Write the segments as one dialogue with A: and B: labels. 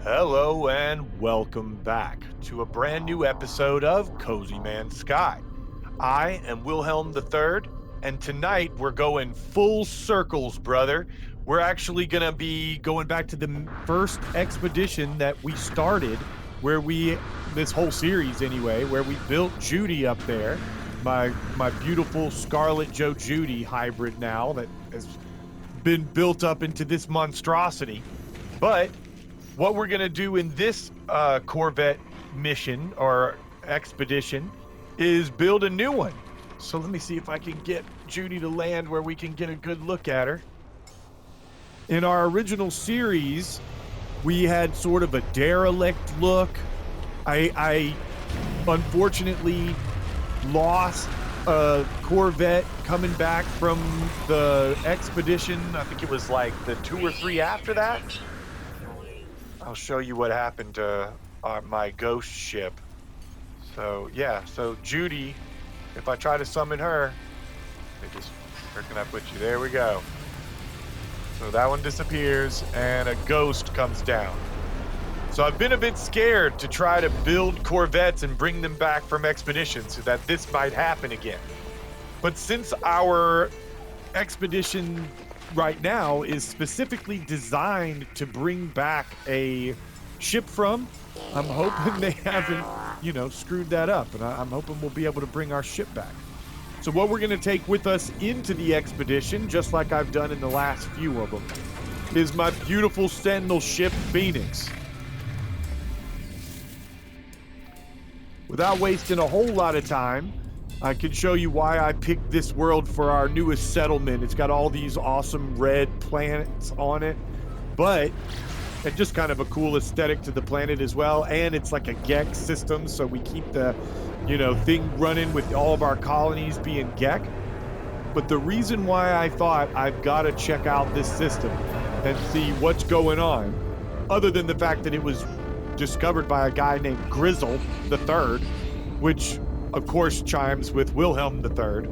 A: Hello and welcome back to a brand new episode of Cozy Man Sky. I am Wilhelm III, and tonight we're going full circles, brother. We're actually going to be going back to the first expedition that we started, this whole series anyway, where we built Judy up there, my beautiful Scarlet Joe Judy hybrid now that has been built up into this monstrosity. But what we're going to do in this Corvette mission or expedition is build a new one. So let me see if I can get Judy to land where we can get a good look at her. In our original series, we had sort of a derelict look. I unfortunately lost a Corvette coming back from the expedition. I think it was like the 2 or 3 after that. I'll show you what happened to my ghost ship. So Judy, if I try to summon her, where can I put you? There we go. So that one disappears and a ghost comes down. So I've been a bit scared to try to build Corvettes and bring them back from expeditions so that this might happen again. But since our expedition right now is specifically designed to bring back a ship from, I'm hoping they haven't, screwed that up, and I'm hoping we'll be able to bring our ship back. So what we're going to take with us into the expedition, just like I've done in the last few of them, is my beautiful Sentinel ship, Phoenix. Without wasting a whole lot of time, I can show you why I picked this world for our newest settlement. It's got all these awesome red planets on it, but it's just kind of a cool aesthetic to the planet as well. And it's like a Gek system, so we keep the, thing running with all of our colonies being Gek. But the reason why I thought I've got to check out this system and see what's going on, other than the fact that it was discovered by a guy named Grizzle the Third, which of course chimes with Wilhelm III,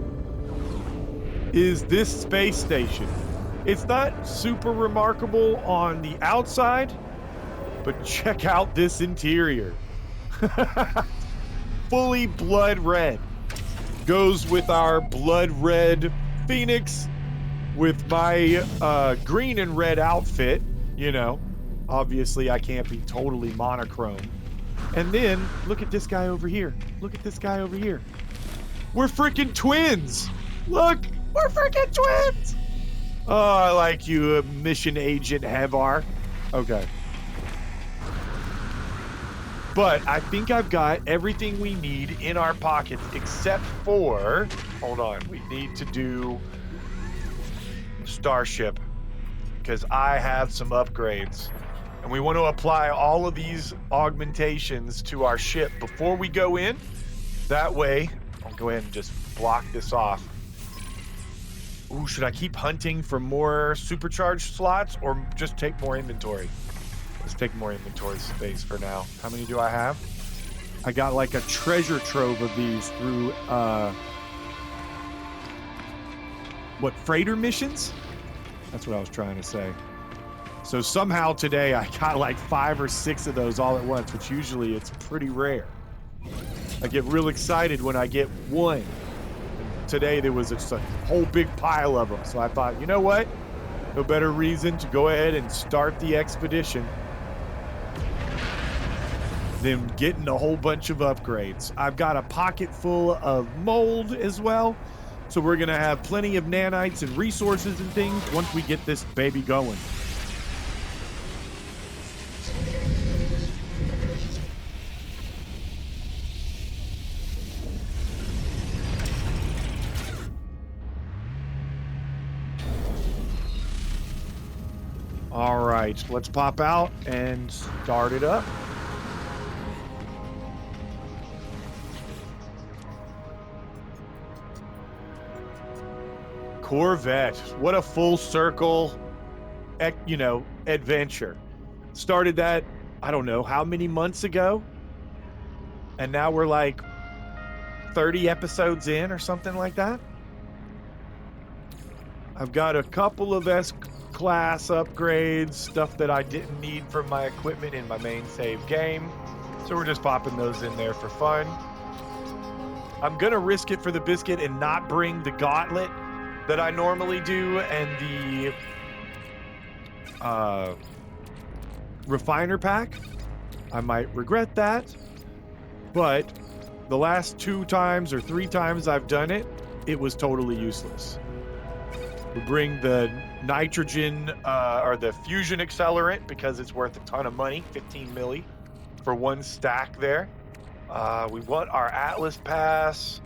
A: is this space station. It's not super remarkable on the outside, but check out this interior. Fully blood red. Goes with our blood red Phoenix with my green and red outfit, Obviously, I can't be totally monochrome. And then, look at this guy over here. Look at this guy over here. We're freaking twins! Look! We're freaking twins! Oh, I like you, Mission Agent Hevar. Okay. But I think I've got everything we need in our pockets except for... Hold on. We need to do Starship, because I have some upgrades. And we want to apply all of these augmentations to our ship before we go in. That way, I'll go ahead and just block this off. Ooh, should I keep hunting for more supercharged slots or just take more inventory? Let's take more inventory space for now. How many do I have? I got like a treasure trove of these through, freighter missions? That's what I was trying to say. So somehow today I got like 5 or 6 of those all at once, which usually it's pretty rare. I get real excited when I get one. And today there was just a whole big pile of them. So I thought, you know what? No better reason to go ahead and start the expedition than getting a whole bunch of upgrades. I've got a pocket full of mold as well. So we're going to have plenty of nanites and resources and things once we get this baby going. All right, let's pop out and start it up. Corvette, what a full circle, adventure. Started that, I don't know, how many months ago? And now we're like 30 episodes in or something like that. I've got a couple of class upgrades, stuff that I didn't need from my equipment in my main save game. So we're just popping those in there for fun. I'm going to risk it for the biscuit and not bring the gauntlet that I normally do and the refiner pack. I might regret that, but the last 2 times or 3 times I've done it, it was totally useless. We bring the nitrogen or the fusion accelerant because it's worth a ton of money, 15 milli for 1 stack there. We want our Atlas pass.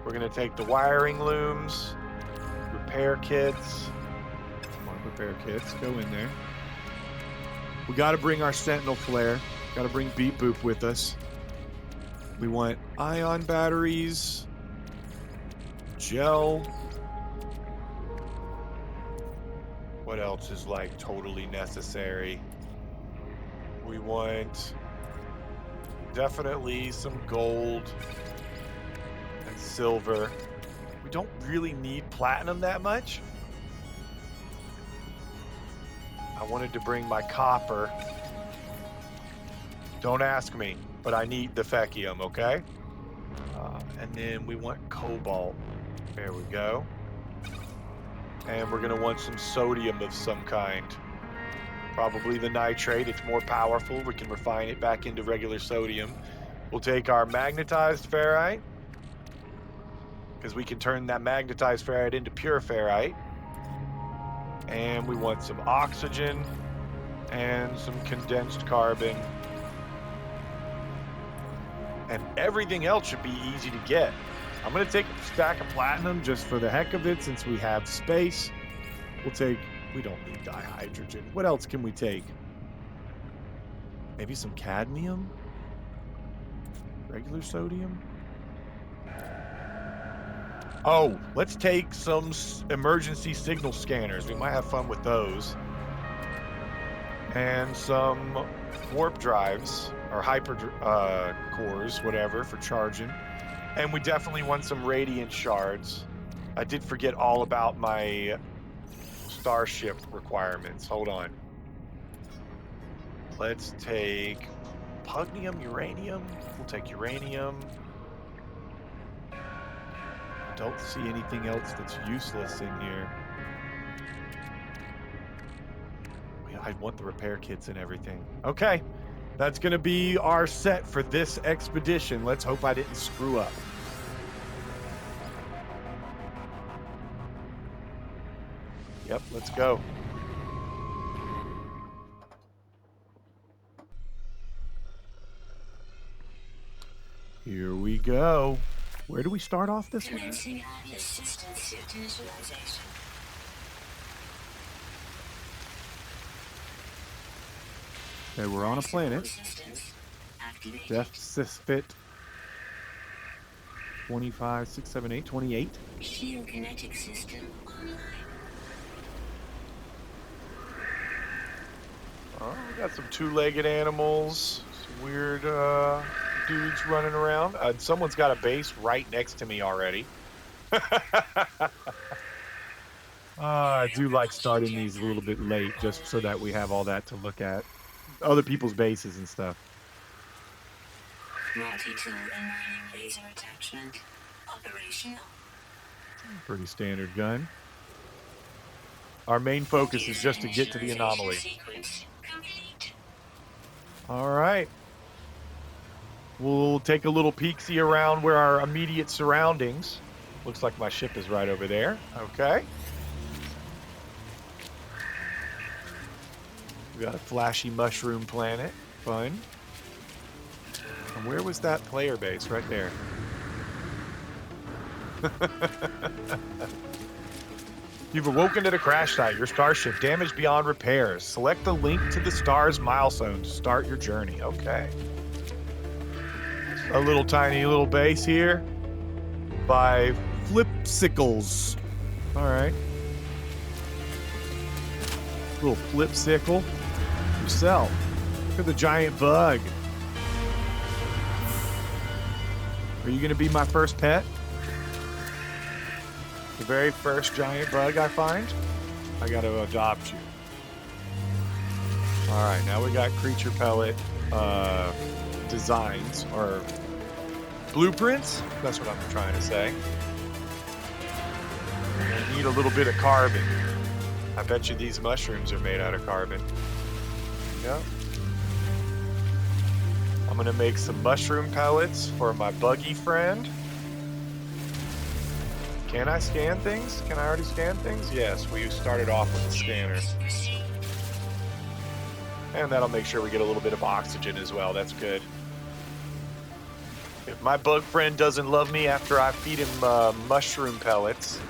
A: We're going to take the wiring looms, repair kits. More repair kits, go in there. We got to bring our Sentinel flare. Got to bring Beep Boop with us. We want ion batteries, gel. What else is like totally necessary? We want definitely some gold and silver. We don't really need platinum that much. I wanted to bring my copper. Don't ask me, but I need the Fecium, okay? And then we want cobalt. There we go. And we're gonna want some sodium of some kind. Probably the nitrate, it's more powerful. We can refine it back into regular sodium. We'll take our magnetized ferrite, because we can turn that magnetized ferrite into pure ferrite. And we want some oxygen and some condensed carbon. And everything else should be easy to get. I'm going to take a stack of platinum just for the heck of it since we have space. We don't need dihydrogen. What else can we take? Maybe some cadmium? Regular sodium? Oh, let's take some emergency signal scanners. We might have fun with those. And some warp drives, or hyper cores, whatever, for charging. And we definitely want some radiant shards. I did forget all about my starship requirements. Hold on. Let's take pugnium, uranium. We'll take uranium. I don't see anything else that's useless in here. I want the repair kits and everything. Okay. That's going to be our set for this expedition. Let's hope I didn't screw up. Yep, let's go. Here we go. Where do we start off this one? Okay, we're on a planet. Death Sysfit 25, 6, 7, 8, 28.
B: Shield kinetic system online.
A: Oh, we got some 2-legged animals. Some weird dudes running around. Someone's got a base right next to me already. I do like starting these a little bit late just so that we have all that to look at. Other people's bases and stuff.
B: Multi-tool and mining laser attachment operational.
A: Pretty standard gun. Our main focus is just to get to the anomaly. All right. We'll take a little peek-see around where our immediate surroundings. Looks like my ship is right over there. Okay. We got a flashy mushroom planet. Fun. And where was that player base? Right there. You've awoken at a crash site. Your starship damaged beyond repairs. Select the link to the star's milestone to start your journey. Okay. A little tiny little base here by Flipsicles. All right. Little Flipsicle. Yourself. Look at the giant bug. Are you going to be my first pet? The very first giant bug I find? I gotta adopt you. Alright, now we got creature pellet designs, or blueprints. That's what I'm trying to say. We need a little bit of carbon. I bet you these mushrooms are made out of carbon. Yep. I'm gonna make some mushroom pellets for my buggy friend. Can I scan things? Can I already scan things? Yes, we started off with a scanner. And that'll make sure we get a little bit of oxygen as well. That's good. If my bug friend doesn't love me after I feed him mushroom pellets,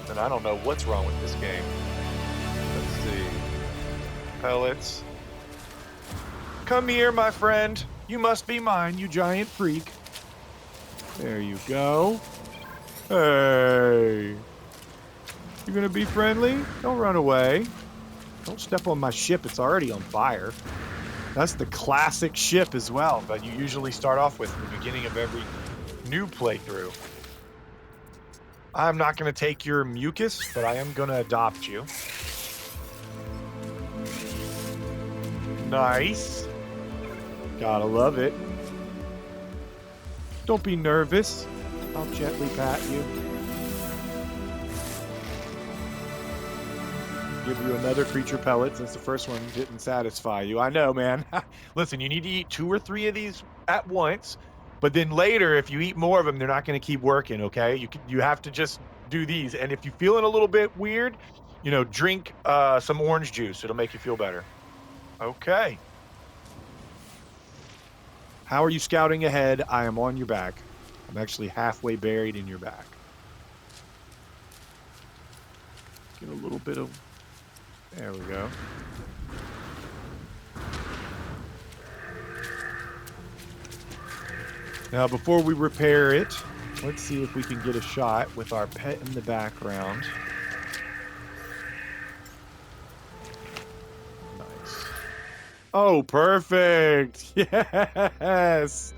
A: then I don't know what's wrong with this game. Let's see. Pellets. Come here, my friend. You must be mine, you giant freak. There you go. Hey. You gonna be friendly? Don't run away. Don't step on my ship. It's already on fire. That's the classic ship as well, but you usually start off with in the beginning of every new playthrough. I'm not going to take your mucus, but I am going to adopt you. Nice. Gotta love it. Don't be nervous. I'll gently pat you. Give you another creature pellet since the first one didn't satisfy you. I know, man. Listen, you need to eat 2 or 3 of these at once, but then later, if you eat more of them, they're not going to keep working, okay? You have to just do these. And if you're feeling a little bit weird, you know, drink some orange juice. It'll make you feel better. Okay. How are you scouting ahead? I am on your back. I'm actually halfway buried in your back. Get a little bit of... There we go. Now, before we repair it, let's see if we can get a shot with our pet in the background. Nice. Oh, perfect. Yes.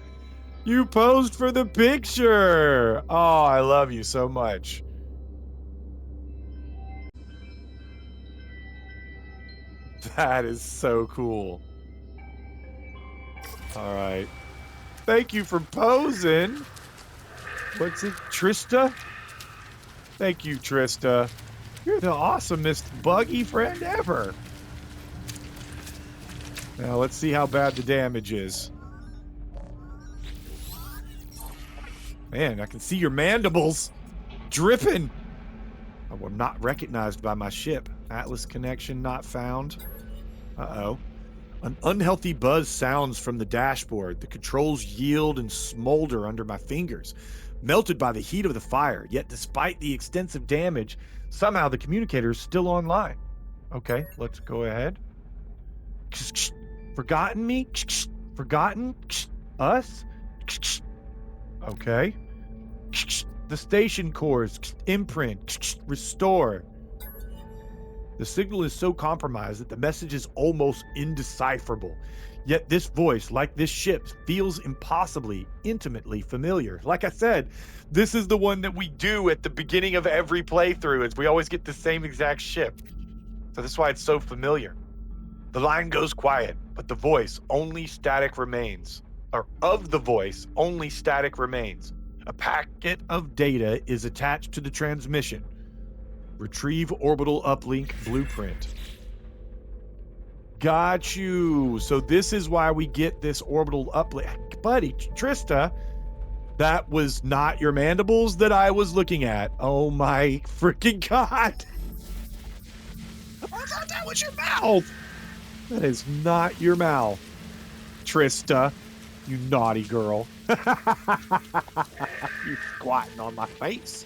A: You posed for the picture. Oh, I love you so much. That is so cool. All right. Thank you for posing. What's it? Trista? Thank you, Trista. You're the awesomest buggy friend ever. Now, let's see how bad the damage is. Man, I can see your mandibles dripping. Oh, I'm not recognized by my ship. Atlas connection not found. Uh-oh. An unhealthy buzz sounds from the dashboard. The controls yield and smolder under my fingers, melted by the heat of the fire. Yet despite the extensive damage, somehow the communicator is still online. Okay, let's go ahead. Forgotten me? Forgotten? Us? Okay. The station cores. Imprint. Restore. The signal is so compromised that the message is almost indecipherable. Yet this voice, like this ship, feels impossibly, intimately familiar. Like I said, this is the one that we do at the beginning of every playthrough, is we always get the same exact ship. So that's why it's so familiar. The line goes quiet, but the voice, only static remains. Or of the voice, only static remains. A packet of data is attached to the transmission. Retrieve orbital uplink blueprint. Got you. So this is why we get this orbital uplink. Buddy, Trista, that was not your mandibles that I was looking at. Oh my freaking God. I thought that was your mouth. That is not your mouth, Trista. You naughty girl. You squatting on my face.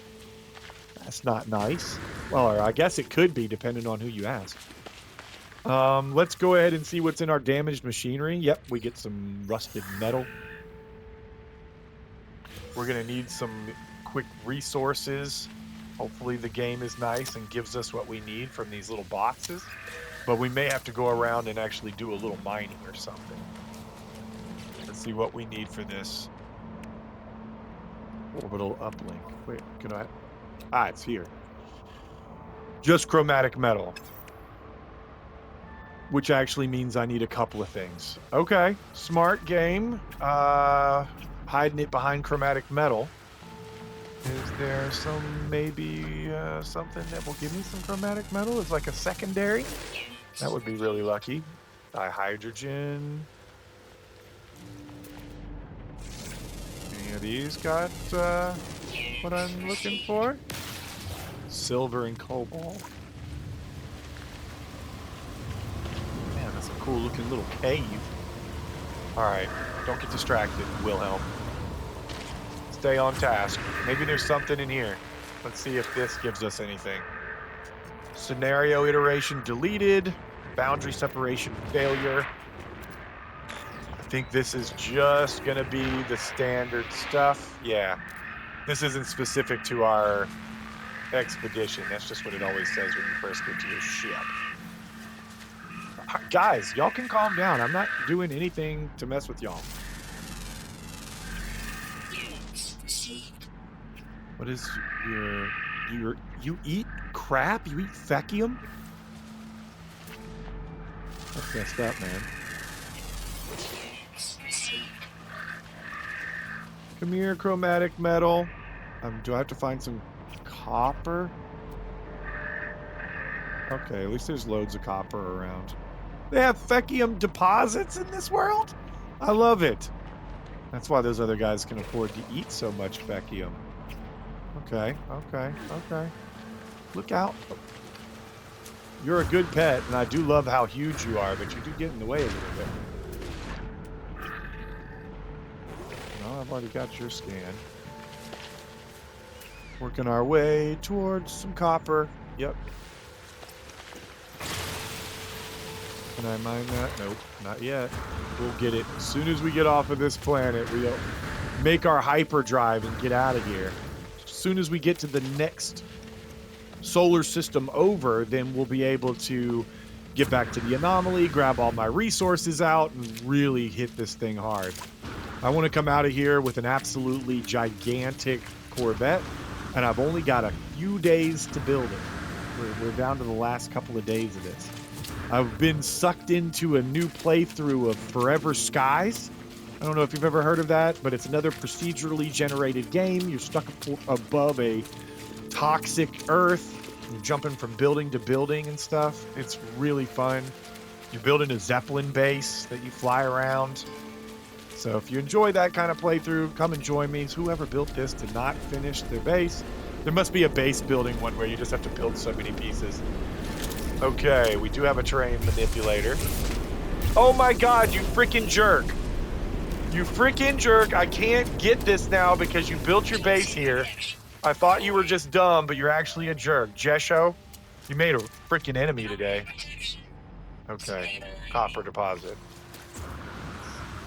A: That's not nice. Well, I guess it could be, depending on who you ask. Let's go ahead and see what's in our damaged machinery. Yep, we get some rusted metal. We're going to need some quick resources. Hopefully the game is nice and gives us what we need from these little boxes. But we may have to go around and actually do a little mining or something. Let's see what we need for this. Orbital uplink. Wait, can I... Ah, it's here. Just chromatic metal. Which actually means I need a couple of things. Okay, smart game. Hiding it behind chromatic metal. Is there maybe something that will give me some chromatic metal? It's like a secondary? That would be really lucky. Dihydrogen. Any of these got what I'm looking for? Silver and cobalt. Man, that's a cool looking little cave. Alright, don't get distracted, Wilhelm. Stay on task. Maybe there's something in here. Let's see if this gives us anything. Scenario iteration deleted. Boundary separation failure. I think this is just gonna be the standard stuff. Yeah. This isn't specific to our expedition. That's just what it always says when you first get to your ship. Guys, y'all can calm down. I'm not doing anything to mess with y'all. What is you eat crap? You eat fecium? That's messed up, man. Come here, chromatic metal. Do I have to find some copper? Okay, at least there's loads of copper around. They have fecium deposits in this world? I love it. That's why those other guys can afford to eat so much fecium. Okay. Look out. You're a good pet, and I do love how huge you are, but you do get in the way a little bit. No, I've already got your scan. Working our way towards some copper. Yep. Can I mine that? Nope, not yet. We'll get it. As soon as we get off of this planet, we'll make our hyperdrive and get out of here. As soon as we get to the next solar system over, then we'll be able to get back to the anomaly, grab all my resources out, and really hit this thing hard. I want to come out of here with an absolutely gigantic Corvette, and I've only got a few days to build it. We're down to the last couple of days of this. I've been sucked into a new playthrough of Forever Skies. I don't know if you've ever heard of that, but it's another procedurally generated game. You're stuck above a toxic Earth. You're jumping from building to building and stuff. It's really fun. You're building a Zeppelin base that you fly around. So if you enjoy that kind of playthrough, come and join me. Whoever built this did not finish their base. There must be a base building one where you just have to build so many pieces. Okay, we do have a terrain manipulator. Oh my god, you freaking jerk. You freaking jerk. I can't get this now because you built your base here. I thought you were just dumb, but you're actually a jerk. Jesho, you made a freaking enemy today. Okay, copper deposit.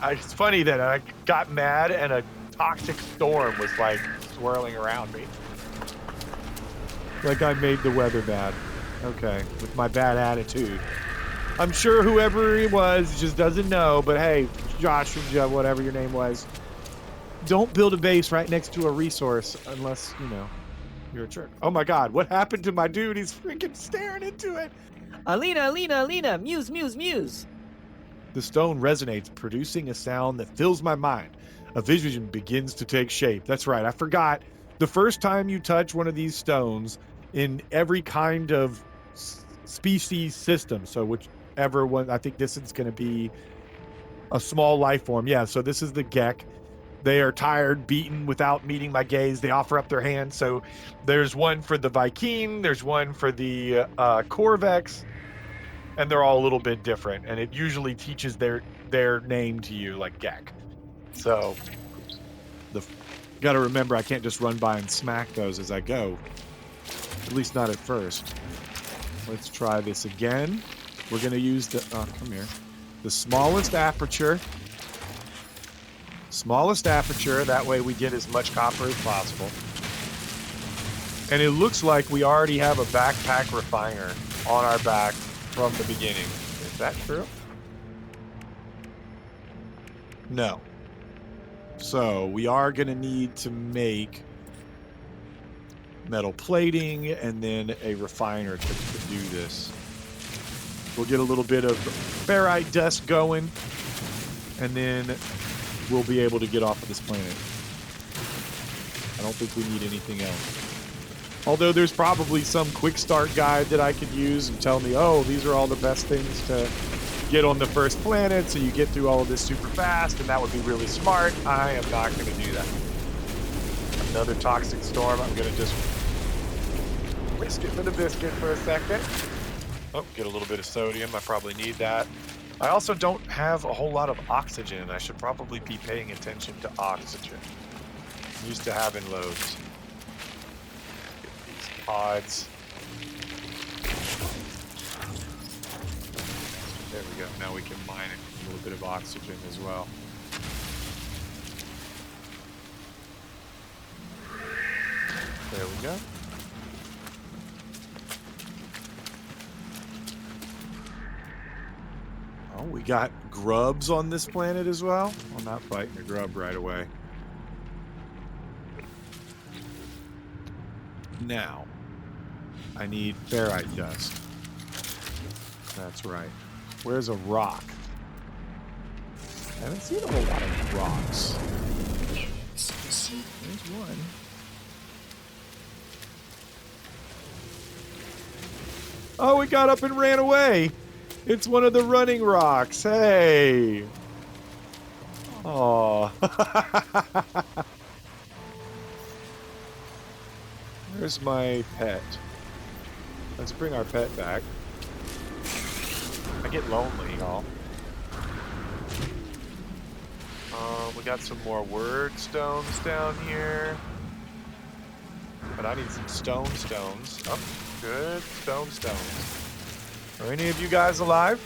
A: It's funny that I got mad and a toxic storm was like swirling around me. Like I made the weather bad. Okay, with my bad attitude. I'm sure whoever he was just doesn't know, but hey, Josh, whatever your name was, don't build a base right next to a resource unless, you know, you're a jerk. Oh my god, what happened to my dude? He's freaking staring into it.
C: Alina, muse.
A: The stone resonates, producing a sound that fills my mind. A vision begins to take shape. That's right, I forgot. The first time you touch one of these stones in every kind of species system, so whichever one, I think this is going to be a small life form. Yeah, so this is the Gek. They are tired, beaten, without meeting my gaze. They offer up their hand. So there's one for the Viking, there's one for the Corvettes, and they're all a little bit different. And it usually teaches their name to you, like Gek. So got to remember, I can't just run by and smack those as I go. At least not at first. Let's try this again. We're going to use the smallest aperture. That way we get as much copper as possible. And it looks like we already have a backpack refiner on our back from the beginning. Is that true? No. So we are going to need to make metal plating, and then a refiner to do this. We'll get a little bit of ferrite dust going, and then we'll be able to get off of this planet. I don't think we need anything else. Although there's probably some quick start guide that I could use and tell me, oh, these are all the best things to get on the first planet, so you get through all of this super fast, and that would be really smart. I am not going to do that. Another toxic storm. I'm going to just risk it for the biscuit for a second. Oh, get a little bit of sodium. I probably need that. I also don't have a whole lot of oxygen. I should probably be paying attention to oxygen. I'm used to having loads. Get these pods. There we go. Now we can mine it with a little bit of oxygen as well. There we go. Oh, we got grubs on this planet as well. I'm not fighting a grub right away. Now, I need ferrite dust. That's right. Where's a rock? I haven't seen a whole lot of rocks. There's one. Oh, it got up and ran away. It's one of the running rocks. Hey. Oh. Where's my pet? Let's bring our pet back. I get lonely, y'all. We got some more word stones down here. But I need some stones. Oh, good. Stones. Are any of you guys alive?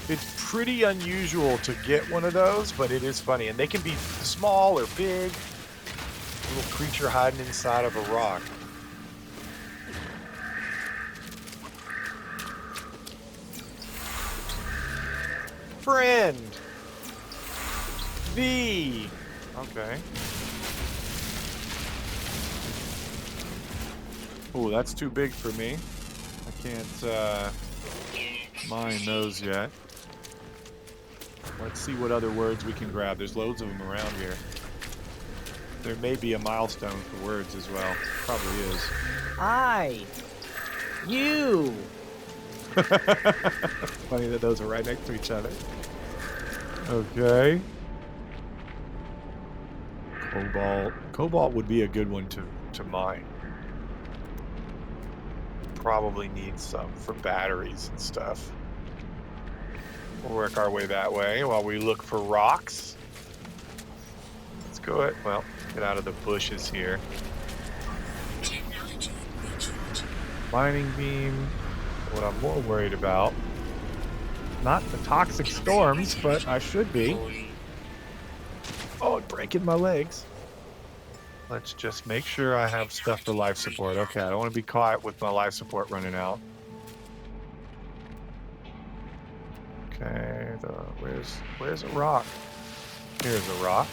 A: It's pretty unusual to get one of those, but it is funny. And they can be small or big. A little creature hiding inside of a rock. Friend. V. Okay. Oh, that's too big for me. I can't mine those yet. Let's see what other words we can grab. There's loads of them around here. There may be a milestone for words as well. Probably is.
C: You.
A: Funny that those are right next to each other. Okay. Cobalt. Cobalt would be a good one to mine. Probably need some for batteries and stuff. We'll work our way that way while we look for rocks. Let's go ahead. Well, get out of the bushes here. Mining beam. What I'm more worried about, not the toxic storms, but I should be. Oh, it's breaking my legs. Let's just make sure I have stuff for life support. Okay, I don't want to be caught with my life support running out. Okay, where's a rock? Here's a rock.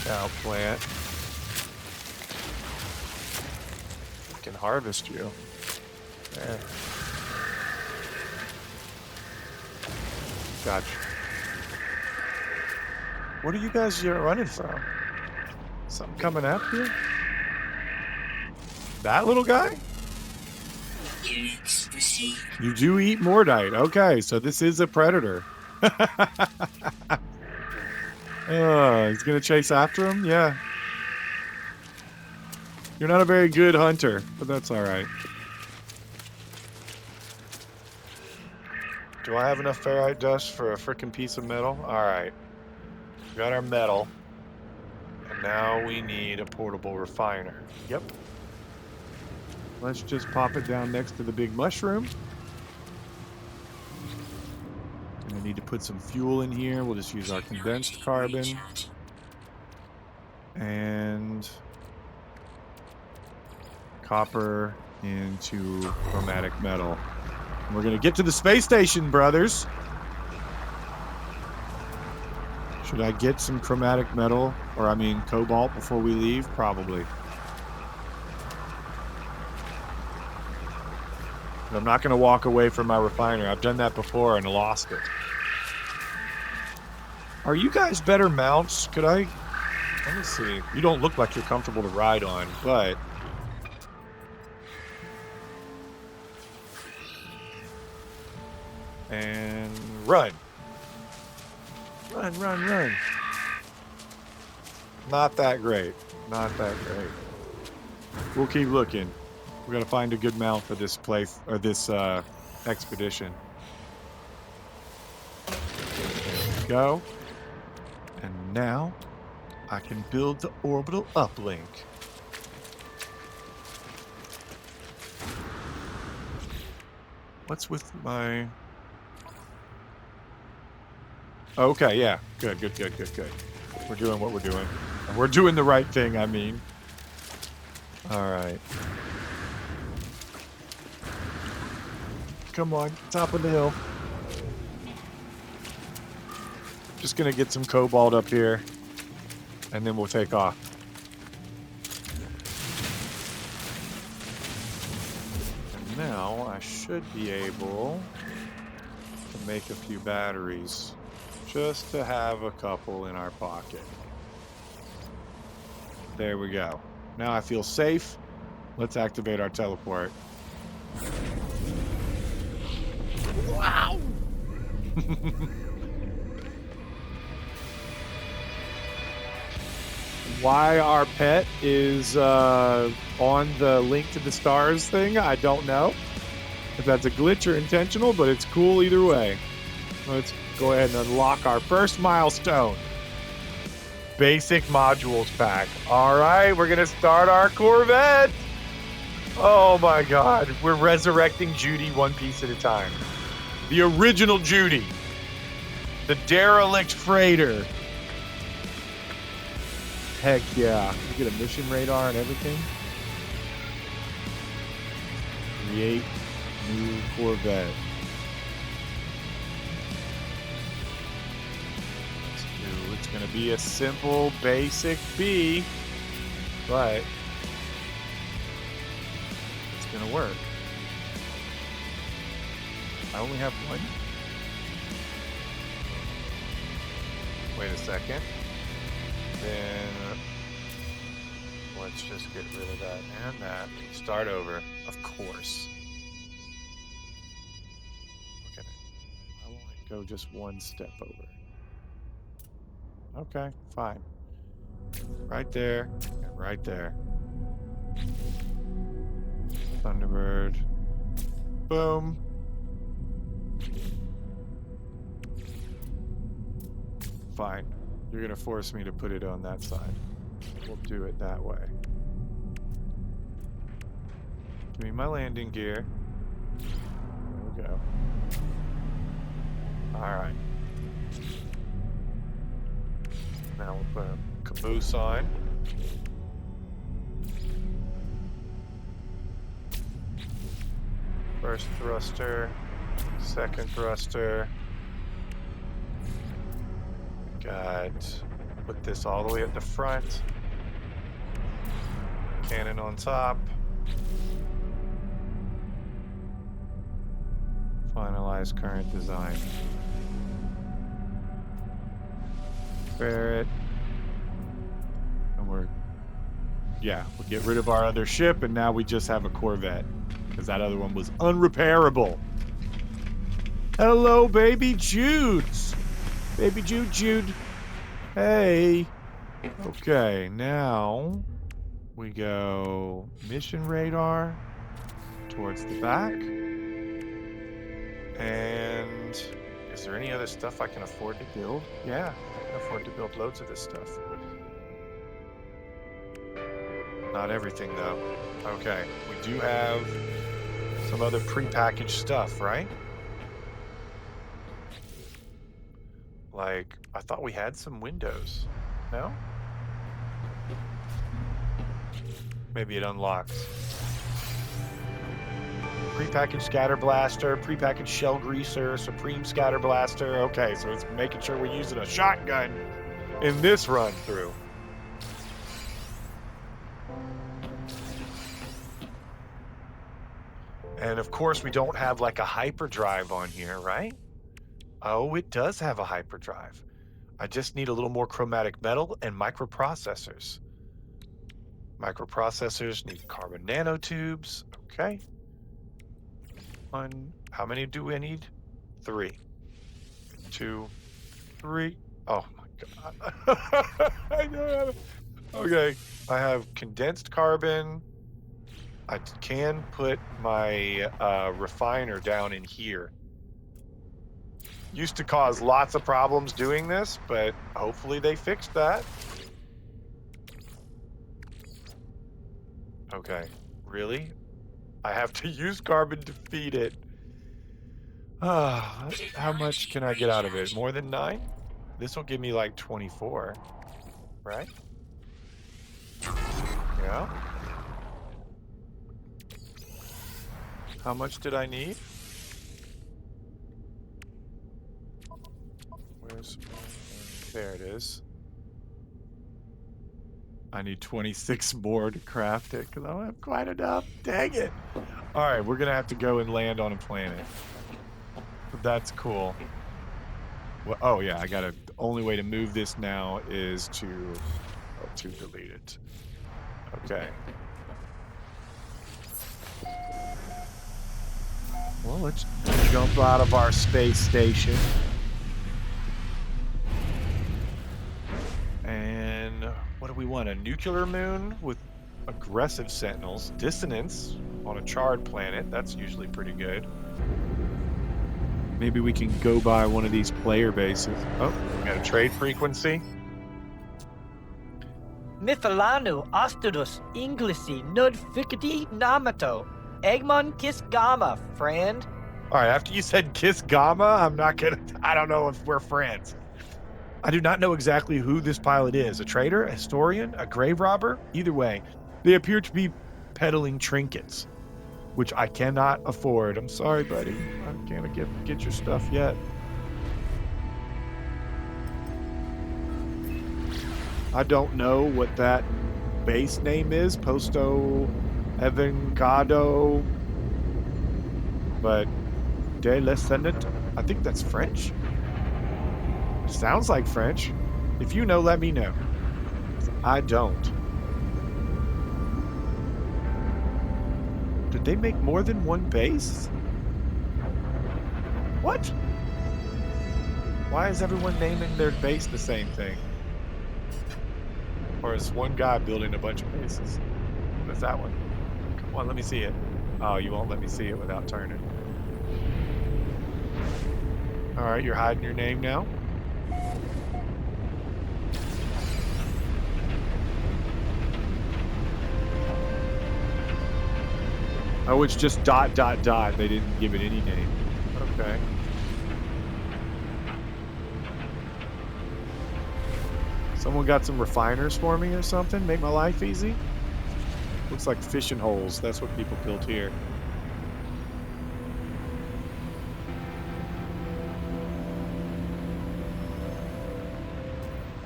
A: Cow plant. We can harvest you. There. Gotcha. What are you guys running from? Something coming after you? That little guy? You do eat Mordite. Okay, so this is a predator. He's gonna chase after him? Yeah. You're not a very good hunter, but that's alright. Do I have enough ferrite dust for a frickin' piece of metal? Alright. We got our metal. And now we need a portable refiner. Yep. Let's just pop it down next to the big mushroom. And I need to put some fuel in here. We'll just use our condensed carbon. And copper into chromatic metal. We're gonna get to the space station, brothers. Should I get some chromatic metal, or I mean cobalt, before we leave? Probably. But I'm not gonna walk away from my refiner. I've done that before and lost it. Are you guys better mounts? Could I... Let me see. You don't look like you're comfortable to ride on, but... And run. Run, run, run. Not that great. Not that great. We'll keep looking. We gotta find a good mount for this place, or this expedition. There we go. And now I can build the orbital uplink. What's with my... Okay, yeah. Good, good, good, good, good. We're doing what we're doing. And we're doing the right thing, I mean. Alright. Come on, top of the hill. Just gonna get some cobalt up here. And then we'll take off. And now I should be able to make a few batteries. Just to have a couple in our pocket. There we go. Now I feel safe. Let's activate our teleport. Wow! Why our pet is on the Link to the Stars thing, I don't know. If that's a glitch or intentional, but it's cool either way. Let's go ahead and unlock our first milestone. Basic modules pack. All right, we're going to start our Corvette. Oh my God. We're resurrecting Judy one piece at a time. The original Judy. The derelict freighter. Heck yeah. You get a mission radar and everything. Create new Corvette. It's going to be a simple, basic B, but it's going to work. I only have one. Wait a second. Then let's just get rid of that and that. Start over, of course. Okay. I want to go just one step over. Okay, fine. Right there, and right there. Thunderbird. Boom. Fine. You're gonna force me to put it on that side. We'll do it that way. Give me my landing gear. There we go. Alright. Now we'll put a caboose on. First thruster, second thruster. Got, put this all the way at the front. Cannon on top. Finalize current design. Ferret. And we'll get rid of our other ship, and now we just have a Corvette. Because that other one was unrepairable. Hello, baby Judes. Baby Jude. Hey. Okay, now we go mission radar towards the back. And is there any other stuff I can afford to build? Yeah, I can afford to build loads of this stuff. Not everything, though. Okay, we do have some other prepackaged stuff, right? Like, I thought we had some windows. No? Maybe it unlocks. Prepackaged scatter blaster, prepackaged shell greaser, supreme scatter blaster. Okay, so it's making sure we're using a shotgun in this run through. And of course, we don't have like a hyperdrive on here, right? Oh, it does have a hyperdrive. I just need a little more chromatic metal and microprocessors. Microprocessors need carbon nanotubes. Okay. How many do we need? 3, 2, 3. Oh my God. Okay. I have condensed carbon. I can put my refiner down in here. Used to cause lots of problems doing this, but hopefully they fixed that. Okay, really? I have to use carbon to feed it. How much can I get out of it? More than 9? This will give me like 24, right? Yeah. How much did I need? There it is. I need 26 more to craft it because I don't have quite enough. Dang it. All right, we're going to have to go and land on a planet. That's cool. Well, oh, yeah, the only way to move this now is to delete it. Okay. Well, let's jump out of our space station. And what do we want? A nuclear moon with aggressive sentinels. Dissonance on a charred planet. That's usually pretty good. Maybe we can go by one of these player bases. Oh, we got a trade frequency.
C: Mifalanu Ostudus Inglisi Nud Fikati Namato. Egmont Kiss Gamma, friend.
A: All right, after you said Kiss Gamma, I don't know if we're friends. I do not know exactly who this pilot is. A traitor, a historian, a grave robber? Either way, they appear to be peddling trinkets, which I cannot afford. I'm sorry, buddy. I can't get your stuff yet. I don't know what that base name is. Posto Evangado. But De La Senate. I think that's French. Sounds like French. If you know, let me know. I don't. Did they make more than one base? What? Why is everyone naming their base the same thing? Or is one guy building a bunch of bases? What is that one? Come on, let me see it. Oh, you won't let me see it without turning. All right, you're hiding your name now. Oh, it's just ... They didn't give it any name. Okay. Someone got some refiners for me or something? Make my life easy? Looks like fishing holes. That's what people built here.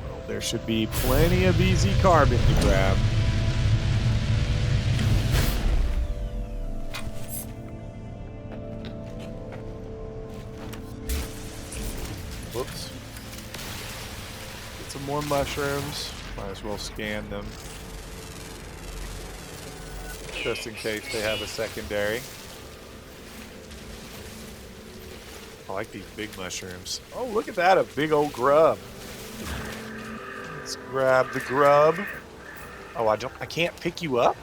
A: Well, there should be plenty of easy carbon to grab. Whoops. Get some more mushrooms. Might as well scan them. Just in case they have a secondary. I like these big mushrooms. Oh, look at that, a big old grub. Let's grab the grub. Oh, I can't pick you up?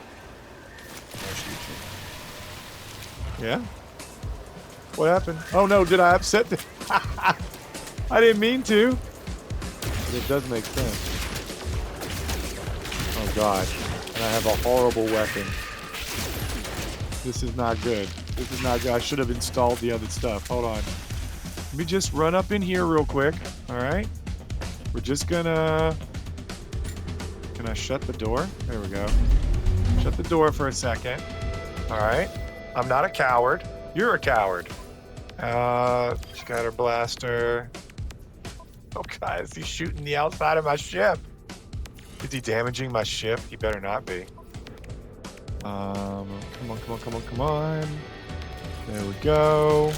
A: Yeah? What happened? Oh no, did I upset the... I didn't mean to. But it does make sense. Oh god. And I have a horrible weapon. This is not good. This is not good. I should have installed the other stuff. Hold on. Let me just run up in here real quick. Alright. We're just gonna... Can I shut the door? There we go. Shut the door for a second. Alright. I'm not a coward. You're a coward. Scatter blaster. Oh, guys, he's shooting the outside of my ship. Is he damaging my ship? He better not be. Come on. There we go.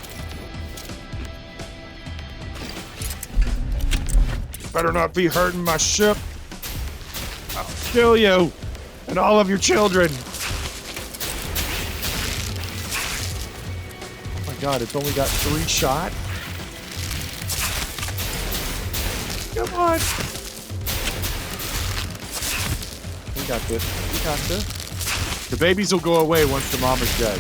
A: Better not be hurting my ship. I'll kill you and all of your children. Oh my God, it's only got 3 shots. Come on. We got this. We got this. The babies will go away once the mama's dead.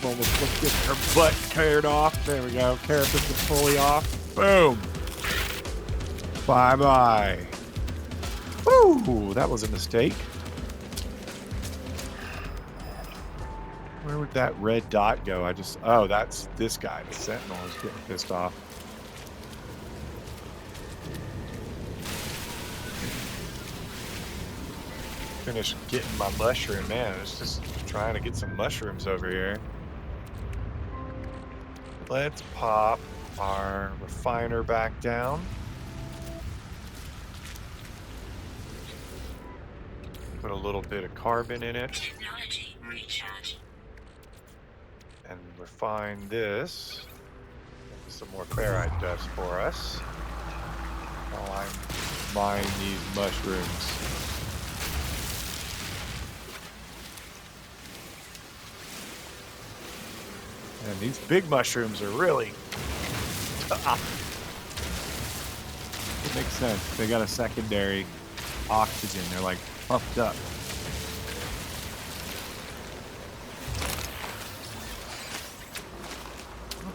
A: Let's get her butt carried off. There we go. Carapace is fully off. Boom. Bye-bye. Woo! That was a mistake. Where would that red dot go? Oh, that's this guy. The Sentinel is getting pissed off. Finish getting my mushroom. Man, it's just trying to get some mushrooms over here. Let's pop our refiner back down. Put a little bit of carbon in it.
B: Technology recharge.
A: And refine this. Some more ferrite dust for us. While I'm mining these mushrooms. And these big mushrooms are really tough. It makes sense. They got a secondary oxygen. They're like puffed up.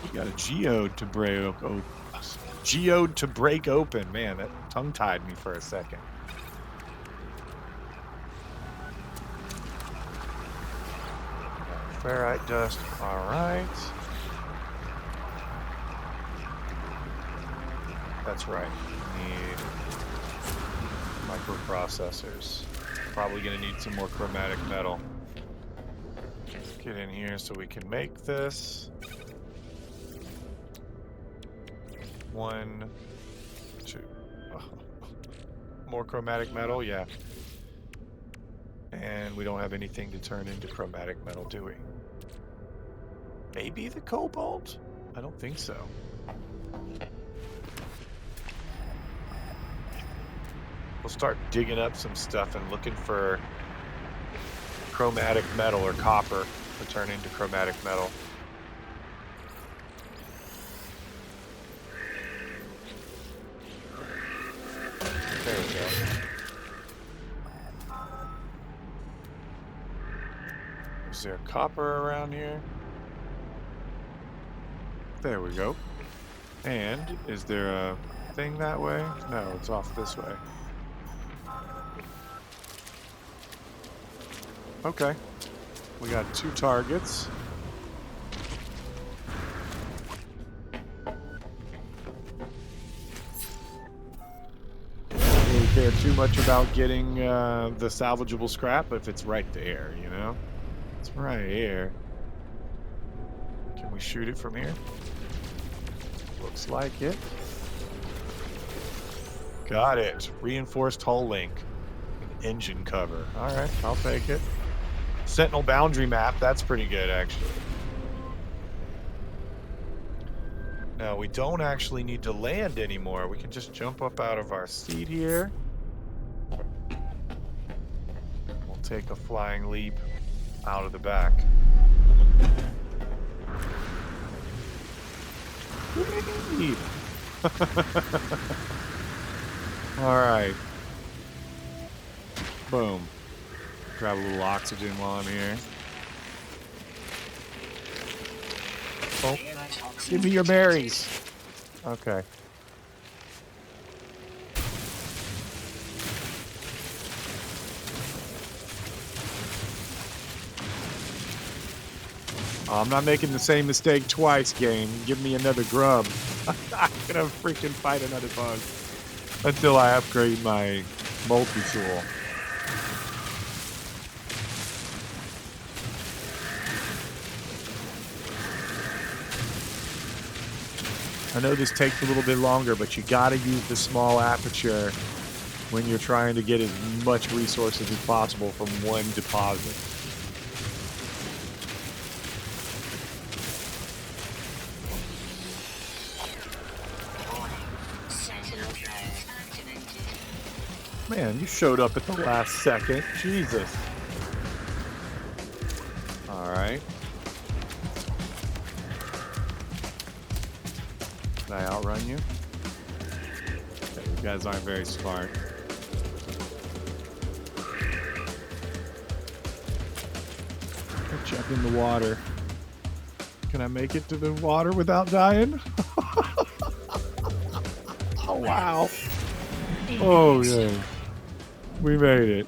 A: We got a geode to break open. Geode to break open. Man, that tongue-tied me for a second. Ferrite dust. All right. That's right. We need microprocessors. Probably going to need some more chromatic metal. Let's get in here so we can make this. 1, 2. Oh. More chromatic metal, yeah. And we don't have anything to turn into chromatic metal, do we? Maybe the cobalt? I don't think so. We'll start digging up some stuff and looking for chromatic metal or copper to turn into chromatic metal. There we go. Is there copper around here? There we go. And is there a thing that way? No, it's off this way. Okay. We got 2 targets. Don't really care too much about getting the salvageable scrap if it's right there, you know? It's right here. Can we shoot it from here? Looks like it. Got it. Reinforced hull link. Engine cover. Alright, I'll take it. Sentinel boundary map. That's pretty good, actually. Now, we don't actually need to land anymore. We can just jump up out of our seat here. We'll take a flying leap out of the back. Alright. Boom. Grab a little oxygen while I'm here. Oh, give me your berries. Okay. Oh, I'm not making the same mistake twice, game. Give me another grub. I'm not gonna freaking fight another bug until I upgrade my multi-tool. I know this takes a little bit longer, but you gotta use the small aperture when you're trying to get as much resources as possible from one deposit. Man, you showed up at the last second. Jesus. Alright. Can I outrun you? Okay, you guys aren't very smart. I'll jump in the water. Can I make it to the water without dying? Oh, wow. Oh, yeah. We made it.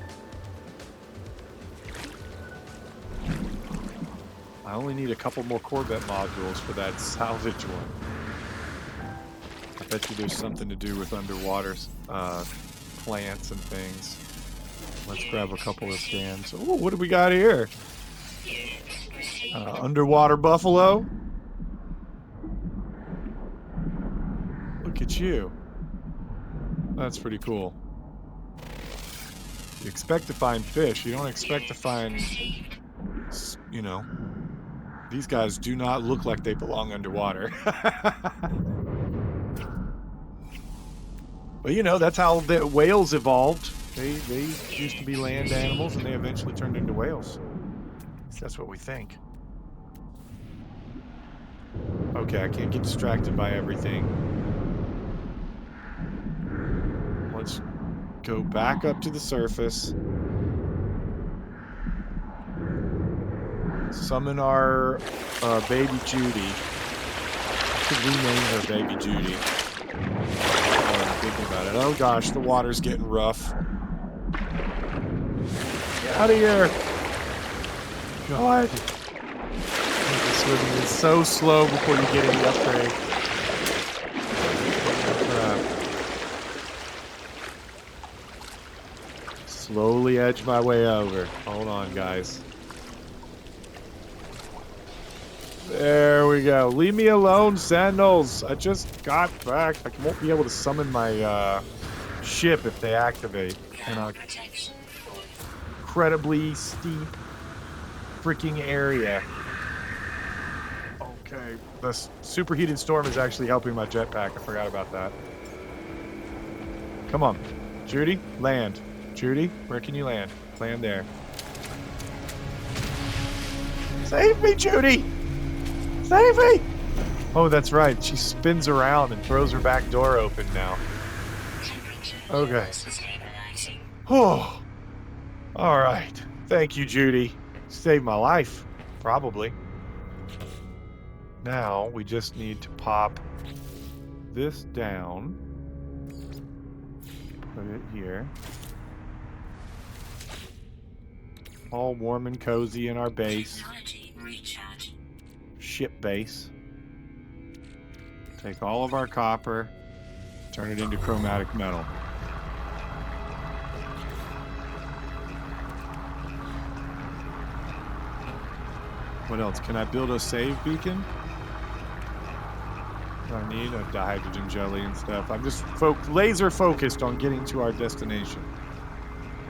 A: I only need a couple more Corvette modules for that salvage one. I bet you there's something to do with underwater plants and things. Let's grab a couple of scans. Oh, what do we got here? Underwater buffalo? Look at you. That's pretty cool. You expect to find fish. You don't expect to find, you know, these guys do not look like they belong underwater. But, you know, that's how the whales evolved. They used to be land animals, and they eventually turned into whales. That's what we think. Okay, I can't get distracted by everything. Let's go back up to the surface. Summon our baby Judy. Could rename her baby Judy. I'm thinking about it. Oh gosh, the water's getting rough. Get out of here! God. The swimming is so slow before you get any upgrade. Slowly edge my way over. Hold on, guys. There we go. Leave me alone, Sentinels. I just got back. I won't be able to summon my ship if they activate. And a incredibly steep freaking area. Okay. The superheated storm is actually helping my jetpack. I forgot about that. Come on. Judy, land. Judy, where can you land? Land there. Save me, Judy! Save me! Oh, that's right. She spins around and throws her back door open now. Okay. Oh. All right. Thank you, Judy. Saved my life. Probably. Now, we just need to pop this down. Put it here. All warm and cozy in our base. Ship base. Take all of our copper, turn it into chromatic metal. What else? Can I build a save beacon? What do I need? The hydrogen jelly and stuff. I'm just laser focused on getting to our destination.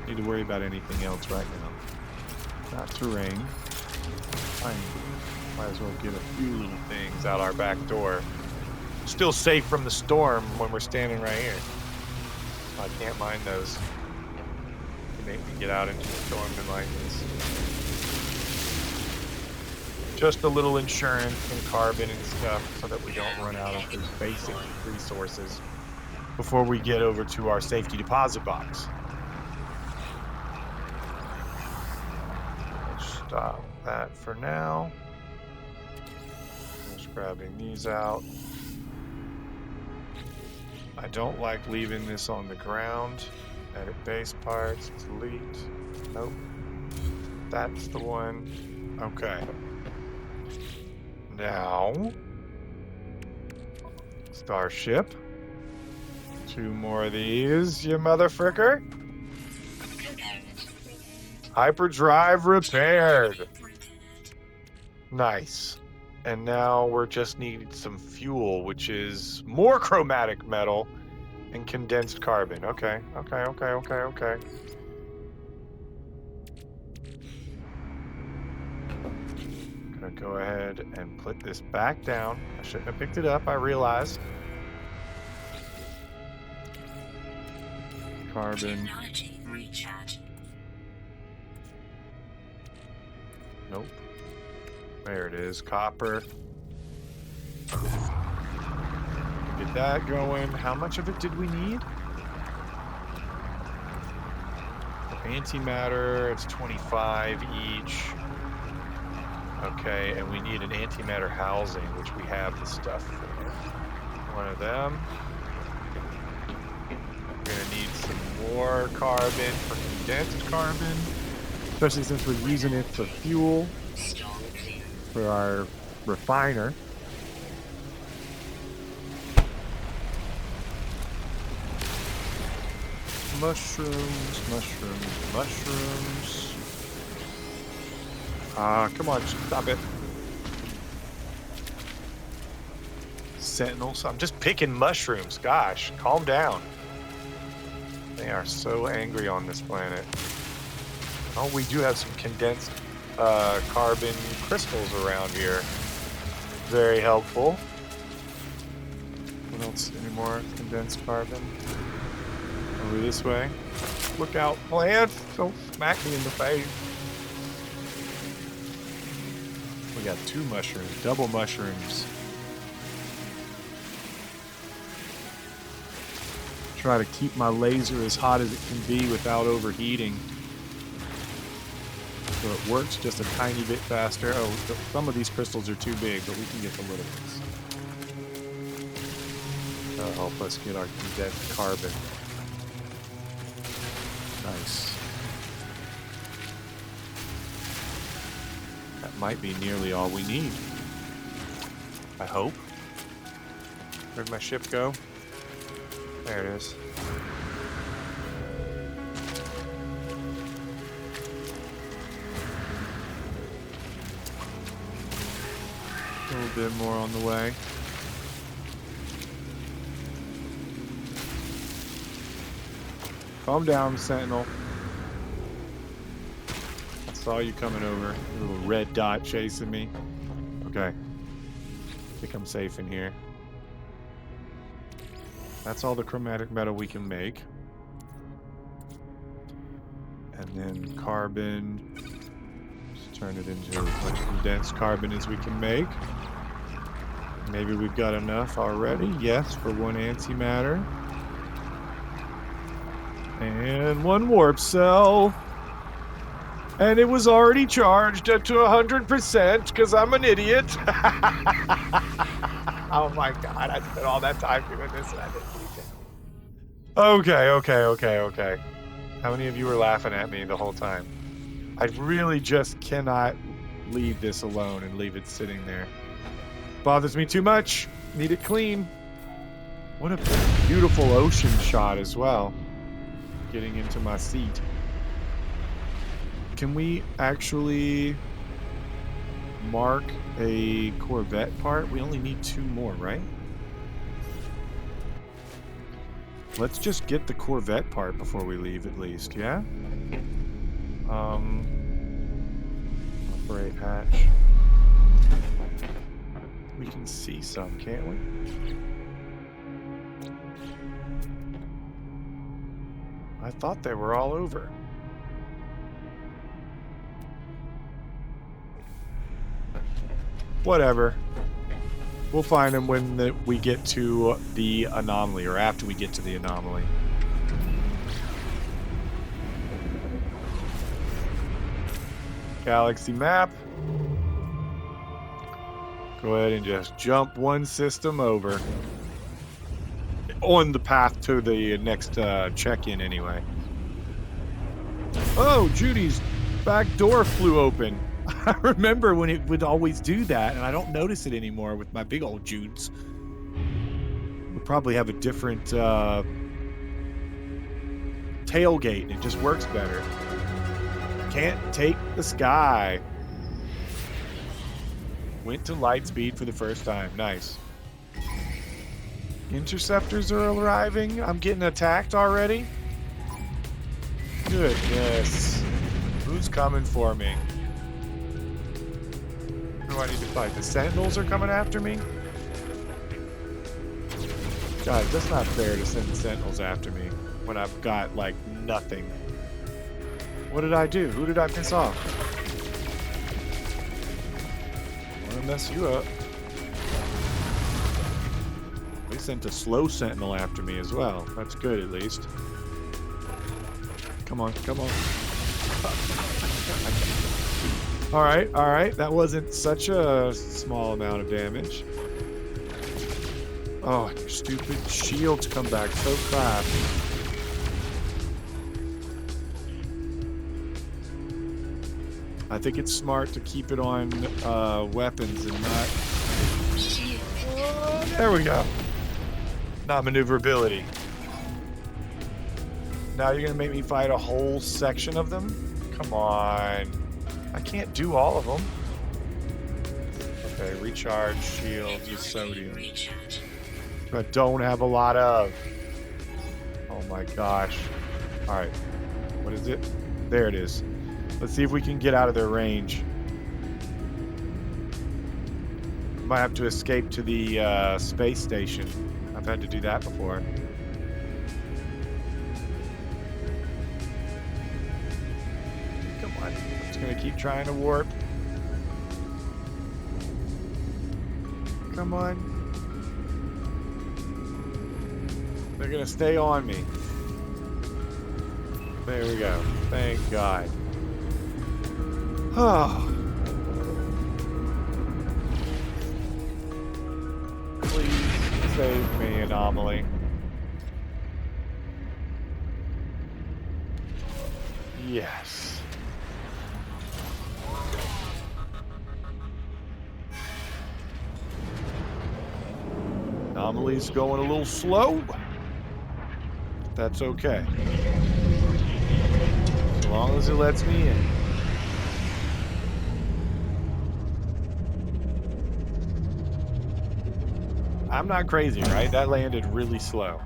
A: Need to worry about anything else right now. Not terrain. Fine. Might as well get a few little things out our back door. Still safe from the storm when we're standing right here. I can't mind those. They make me get out into the storm and like this. Just a little insurance and carbon and stuff so that we don't run out of those basic resources before we get over to our safety deposit box. Let's stop that for now. Just grabbing these out. I don't like leaving this on the ground. Edit base parts, delete. Nope. That's the one. Okay. Now, Starship. 2 more of these, you motherfricker. Hyperdrive repaired. Nice. And now we're just needing some fuel, which is more chromatic metal and condensed carbon. Okay. Gonna go ahead and put this back down. I shouldn't have picked it up, I realize. Carbon.
B: Technology recharge.
A: Nope. There it is. Copper. Get that going. How much of it did we need? For antimatter, it's 25 each. Okay, and we need an antimatter housing, which we have the stuff for. One of them. We're gonna need some more carbon for condensed carbon, especially since we're using it for fuel
B: Storm clear.
A: for our refiner. Mushrooms. Come on, stop it. Sentinels. I'm just picking mushrooms. Gosh, calm down. They are so angry on this planet. Oh, we do have some condensed carbon crystals around here. Very helpful. What else? Any more condensed carbon? Over this way. Look out, plant! Don't smack me in the face. We got 2 mushrooms, double mushrooms. Try to keep my laser as hot as it can be without overheating. So it works just a tiny bit faster. Oh, some of these crystals are too big, but we can get the little ones. That'll help us get our condensed carbon. Nice. That might be nearly all we need. I hope. Where'd my ship go? There it is. A little bit more on the way. Calm down, Sentinel. I saw you coming over. A little red dot chasing me. Okay. I think I'm safe in here. That's all the chromatic metal we can make. And then carbon. Just turn it into as much condensed carbon as we can make. Maybe we've got enough already. Yes, for 1 antimatter. And 1 warp cell. And it was already charged up to 100% because I'm an idiot. Oh my god, I spent all that time doing this and I didn't leave it. Okay. How many of you were laughing at me the whole time? I really just cannot leave this alone and leave it sitting there. Bothers me too much. Need it clean. What a beautiful ocean shot as well. Getting into my seat. Can we actually mark a Corvette part? We only need 2 more, right? Let's just get the Corvette part before we leave at least, yeah? Operate hatch. We can see some, can't we? I thought they were all over. Whatever. We'll find them when we get to the anomaly, or after we get to the anomaly. Galaxy map. Go ahead and just jump 1 system over. On the path to the next check-in anyway. Oh, Judy's back door flew open. I remember when it would always do that, and I don't notice it anymore with my big old Judes. We probably have a different tailgate, and it just works better. Can't take the sky. Went to light speed for the first time. Nice. Interceptors are arriving. I'm getting attacked already. Goodness. Who's coming for me? Who do I need to fight? The Sentinels are coming after me? Guys, that's not fair to send the Sentinels after me when I've got, like, nothing. What did I do? Who did I piss off? I want to mess you up. They sent a slow Sentinel after me as well. That's good, at least. Come on, come on. Alright, alright. That wasn't such a small amount of damage. Oh, your stupid shields come back so fast. I think it's smart to keep it on weapons and not... There we go. Not maneuverability. Now you're gonna make me fight a whole section of them? Come on. I can't do all of them. Okay, recharge, shield, use sodium. I don't have a lot of. Oh my gosh. Alright. What is it? There it is. Let's see if we can get out of their range. Might have to escape to the space station. I've had to do that before. Come on. I'm just gonna keep trying to warp. Come on. They're gonna stay on me. There we go. Thank God. Oh. Please save me, Anomaly. Yes. Anomaly's going a little slow. That's okay. As long as it lets me in. I'm not crazy, right? That landed really slow.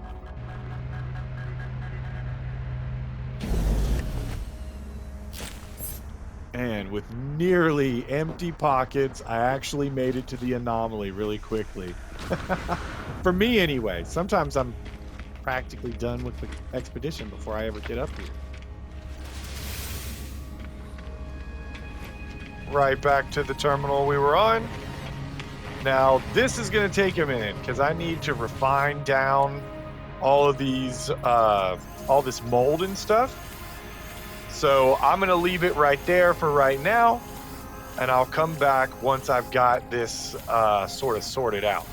A: And with nearly empty pockets, I actually made it to the Anomaly really quickly. For me, anyway. Sometimes I'm practically done with the expedition before I ever get up here. Right back to the terminal we were on. Now, this is going to take a minute because I need to refine down all of these, all this mold and stuff. So I'm going to leave it right there for right now, and I'll come back once I've got this sort of sorted out.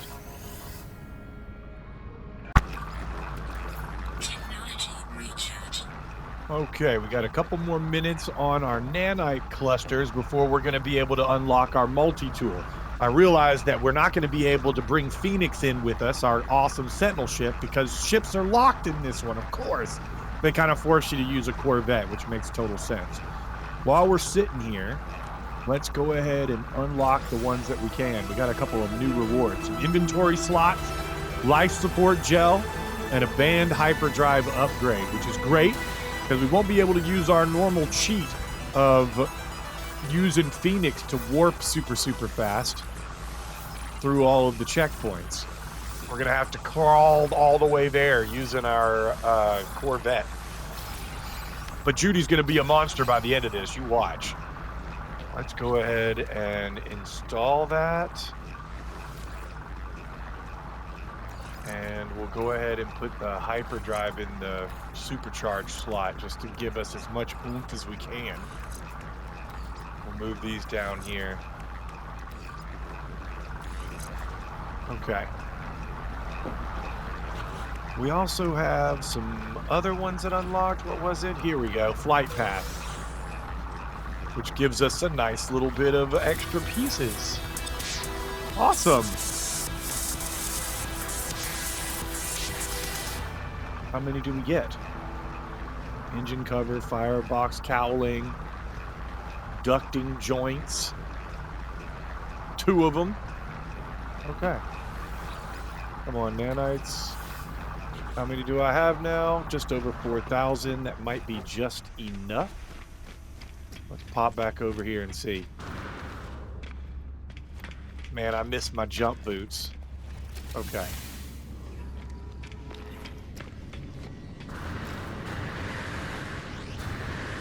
A: Okay, we got a couple more minutes on our nanite clusters before we're going to be able to unlock our multi-tool. I realized that we're not going to be able to bring Phoenix in with us, our awesome Sentinel ship, because ships are locked in this one, of course. They kind of force you to use a Corvette, which makes total sense. While we're sitting here, let's go ahead and unlock the ones that we can. We got a couple of new rewards. Inventory slots, life support gel, and a band hyperdrive upgrade, which is great because we won't be able to use our normal cheat of using Phoenix to warp super fast through all of the checkpoints. We're gonna have to crawl all the way there using our Corvette. But Judy's gonna be a monster by the end of this, you watch. Let's go ahead and install that. And we'll go ahead and put the hyperdrive in the supercharged slot just to give us as much oomph as we can. We'll move these down here. Okay. We also have some other ones that unlocked. What was it? Here we go. Flight path. Which gives us a nice little bit of extra pieces. Awesome. How many do we get? Engine cover, firebox cowling, ducting joints, 2 of them. Okay. Come on, nanites. How many do I have now? Just over 4,000. That might be just enough. Let's pop back over here and see. Man, I missed my jump boots. Okay.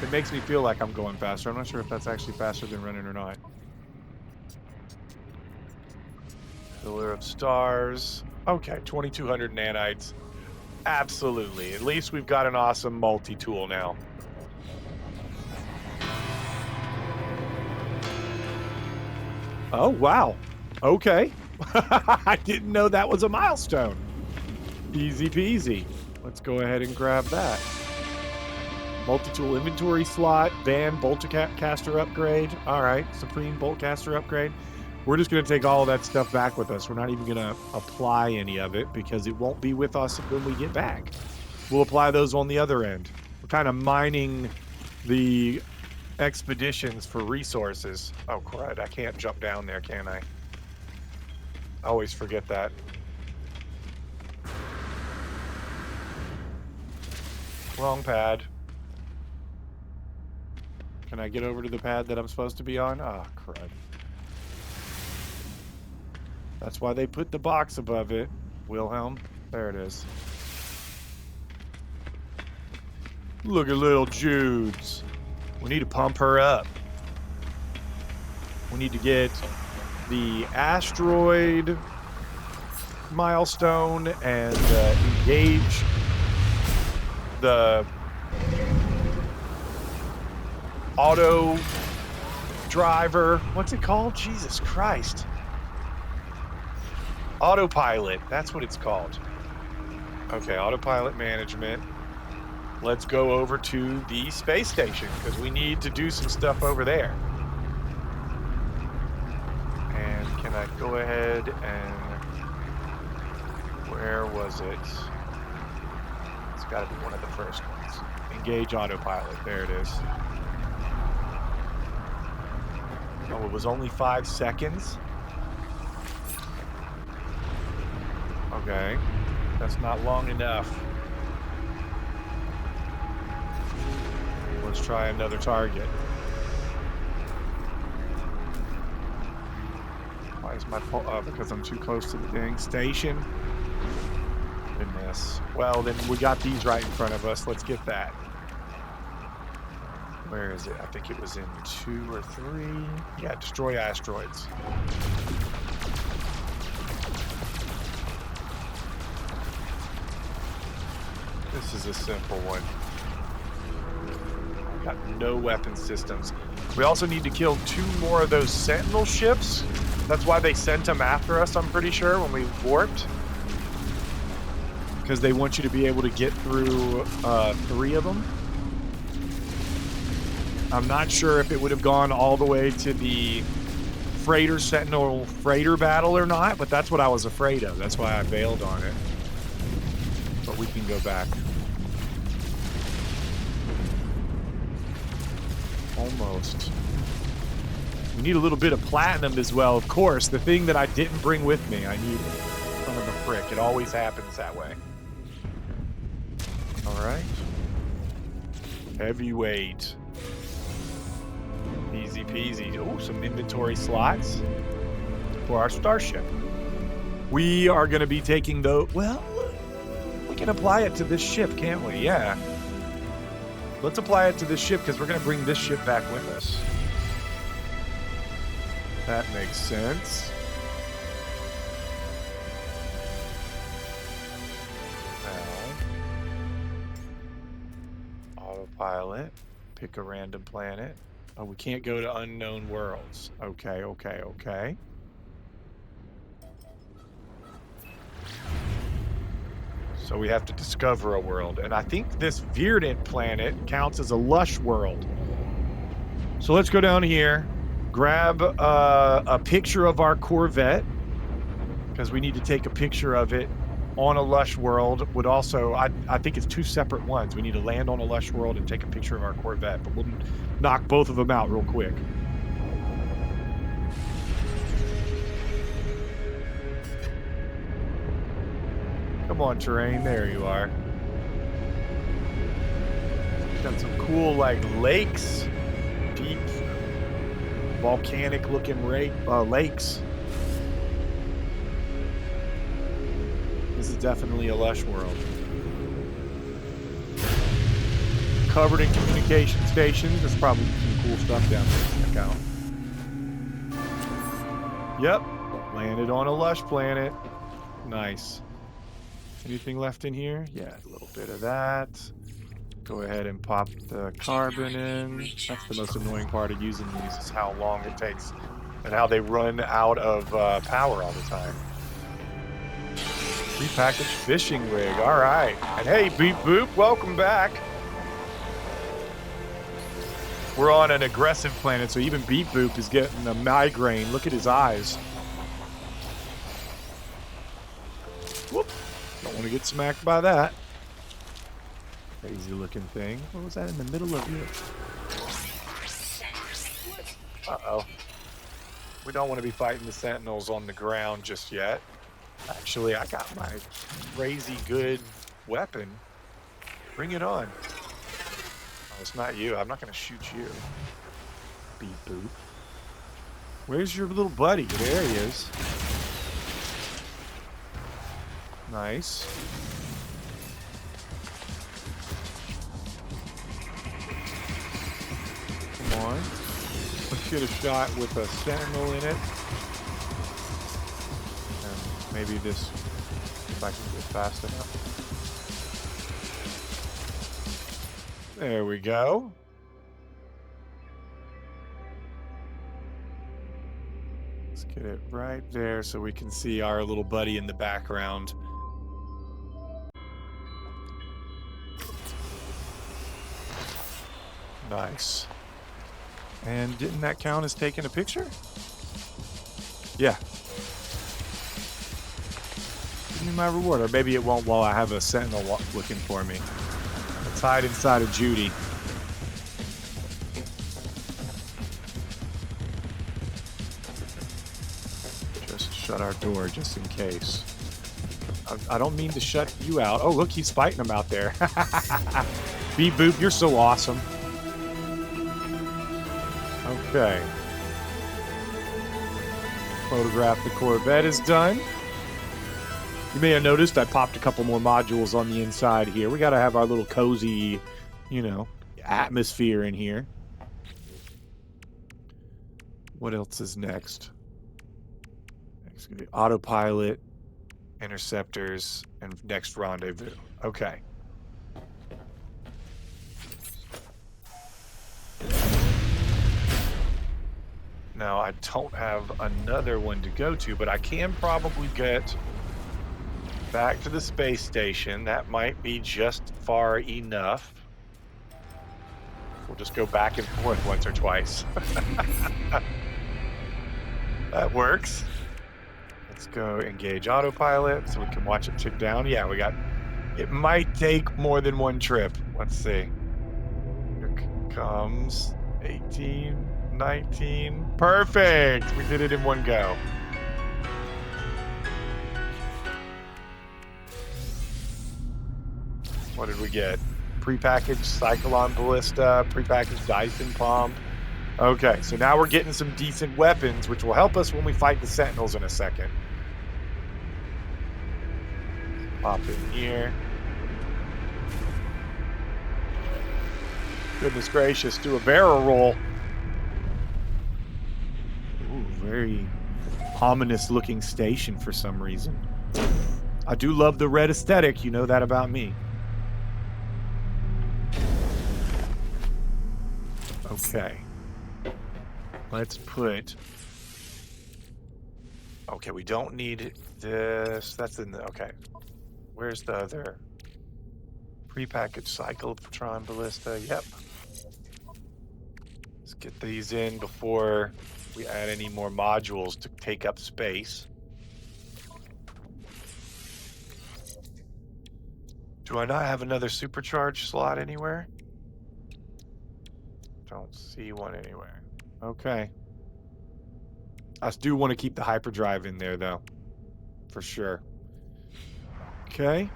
A: It makes me feel like I'm going faster. I'm not sure if that's actually faster than running or not. Pillar of Stars. Okay, 2,200 nanites. Absolutely. At least we've got an awesome multi-tool now. Oh, wow. Okay. I didn't know that was a milestone. Easy peasy. Let's go ahead and grab that. Multi-tool inventory slot, van boltcaster upgrade. All right, Supreme boltcaster upgrade. We're just going to take all of that stuff back with us. We're not even going to apply any of it because it won't be with us when we get back. We'll apply those on the other end. We're kind of mining the expeditions for resources. Oh, crud. I can't jump down there, can I? I always forget that. Wrong pad. Can I get over to the pad that I'm supposed to be on? Ah, crud. That's why they put the box above it, Wilhelm. There it is. Look at little Judes. We need to pump her up. We need to get the asteroid milestone and engage the auto driver. What's it called? Jesus Christ. Autopilot. That's what it's called. Okay, autopilot management. Let's go over to the space station because we need to do some stuff over there. And can I go ahead and... Where was it? It's got to be one of the first ones. Engage autopilot. There it is. Oh, it was only 5 seconds? Okay. That's not long enough. Let's try another target. Why is my because I'm too close to the dang station? Goodness. Well, then we got these right in front of us. Let's get that. Where is it? I think it was in 2 or 3. Yeah, destroy asteroids. This is a simple one. Got no weapon systems. We also need to kill 2 more of those Sentinel ships. That's why they sent them after us, I'm pretty sure, when we warped. Because they want you to be able to get through 3 of them. I'm not sure if it would have gone all the way to the freighter Sentinel freighter battle or not, but that's what I was afraid of. That's why I bailed on it. But we can go back. Almost. We need a little bit of platinum as well, of course. The thing that I didn't bring with me, I need it. Son of a frick. It always happens that way. Alright. Heavyweight. Easy peasy. Oh, some inventory slots for our starship. We are going to be taking those... Well, we can apply it to this ship, can't we? Yeah. Let's apply it to this ship because we're going to bring this ship back with us. That makes sense. Now, autopilot. Pick a random planet. Oh, we can't go to unknown worlds. Okay, okay, okay. So we have to discover a world. And I think this Verdant planet counts as a lush world. So let's go down here, grab a picture of our Corvette, because we need to take a picture of it on a lush world. Would also, I think it's 2 separate ones. We need to land on a lush world and take a picture of our Corvette, but we'll knock both of them out real quick. Come on, terrain. There you are. Got some cool, like, lakes. Deep, volcanic-looking lakes. This is definitely a lush world. Covered in communication stations. There's probably some cool stuff down there to check out. Yep. Landed on a lush planet. Nice. Anything left in here? Yeah, a little bit of that. Go ahead and pop the carbon in. That's the most annoying part of using these is how long it takes and how they run out of power all the time. Prepackaged fishing rig. All right. And hey, Beep Boop, welcome back. We're on an aggressive planet, so even Beep Boop is getting a migraine. Look at his eyes. Whoop. Don't want to get smacked by that. Crazy looking thing. What was that in the middle of you? Uh-oh. We don't want to be fighting the Sentinels on the ground just yet. Actually, I got my crazy good weapon. Bring it on. Oh, it's not you. I'm not going to shoot you. Beep boop. Where's your little buddy? There he is. Nice. Come on. Let's get a shot with a Sentinel in it. And maybe this, if I can get fast enough. There we go. Let's get it right there so we can see our little buddy in the background. Nice. And didn't that count as taking a picture? Yeah. Give me my reward. Or maybe it won't while I have a Sentinel looking for me. Let's hide inside of Judy. Just shut our door just in case. I don't mean to shut you out. Oh, look, he's fighting them out there. Beep boop, you're so awesome. Okay. Photograph the Corvette is done. You may have noticed I popped a couple more modules on the inside here. We got to have our little cozy, you know, atmosphere in here. What else is next? Next gonna be autopilot, interceptors, and next rendezvous. Okay. Now, I don't have another one to go to, but I can probably get back to the space station. That might be just far enough. We'll just go back and forth once or twice. That works. Let's go engage autopilot so we can watch it tick down. Yeah, we got... It might take more than one trip. Let's see. Here comes 18... 19. Perfect! We did it in one go. What did we get? Prepackaged Cyclone Ballista, prepackaged Dyson Pump. Okay, so now we're getting some decent weapons, which will help us when we fight the Sentinels in a second. Pop in here. Goodness gracious, do a barrel roll. Very ominous looking station for some reason. I do love the red aesthetic, you know that about me. Okay. Let's put... Okay, we don't need this. That's in the... Okay. Where's the other? Prepackaged Cyclotron Ballista. Yep. Let's get these in before we add any more modules to take up space. Do I not have another supercharge slot anywhere? Don't see one anywhere. Okay. I do want to keep the hyperdrive in there though. For sure. Okay.